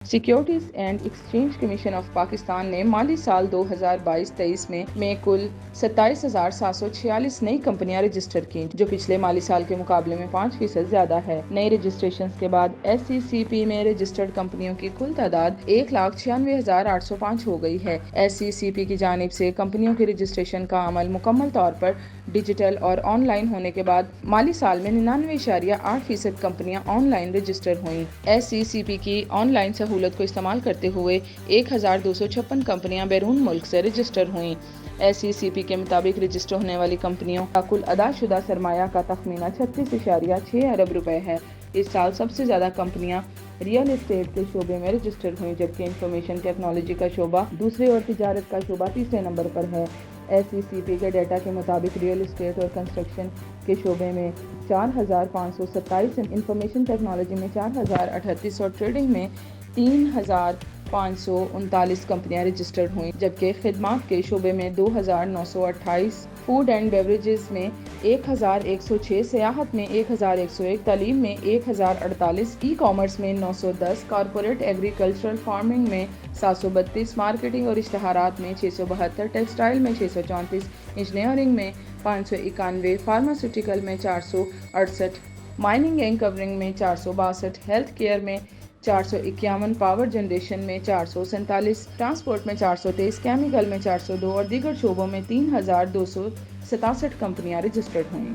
Securities and exchange commission of Pakistan نے مالی سال 2022-23 میں کل 27,746 نئی کمپنیاں رجسٹر کیں، جو پچھلے مالی سال کے مقابلے میں 5% زیادہ ہے۔ نئی رجسٹریشنز کے بعد ایس سی سی پی میں رجسٹرڈ کمپنیوں کی کل تعداد 1,96,805 ہو گئی ہے۔ ایس سی سی پی کی جانب سے کمپنیوں کی رجسٹریشن کا عمل مکمل طور پر ڈیجیٹل اور آن لائن ہونے کے بعد مالی سال میں 99.8% کمپنیاں آن لائن رجسٹر ہوئیں۔ ایس سی سی پی کی آن لائن سہولت کو استعمال کرتے ہوئے 1,256 کمپنیاں بیرون ملک سے رجسٹر ہوئیں۔ ایس سی سی پی کے مطابق رجسٹر ہونے والی کمپنیوں کا کل ادا شدہ سرمایہ کا تخمینہ 36.6 ارب روپے ہے۔ اس سال سب سے زیادہ کمپنیاں ریئل اسٹیٹ کے شعبے میں رجسٹر ہوئیں، جبکہ انفارمیشن ٹیکنالوجی کا شعبہ دوسرے اور تجارت کا شعبہ تیسرے نمبر پر ہے۔ ایس سی سی پی کے ڈیٹا کے مطابق ریئل اسٹیٹ اور کنسٹرکشن کے شعبے میں 4,527، انفارمیشن ٹیکنالوجی میں 4,038 اور ٹریڈنگ میں 3,539 کمپنیاں رجسٹرڈ ہوئیں، جبکہ خدمات کے شعبے میں 2,928، فوڈ اینڈ بیوریجز میں 1,106، سیاحت میں 1,101، تعلیم میں 1,048، ای کامرس میں 910، کارپوریٹ ایگریکلچرل فارمنگ میں 732، مارکیٹنگ اور اشتہارات میں 672، ٹیکسٹائل میں 634، انجینئرنگ میں 591، فارماسیوٹیکل میں 468، مائننگ اینڈ کورنگ میں 462، ہیلتھ کیئر میں 451، پاور جنریشن میں 447، ٹرانسپورٹ میں 423، کیمیکل میں 402 اور دیگر شعبوں میں 3,267 کمپنیاں رجسٹرڈ ہوئیں۔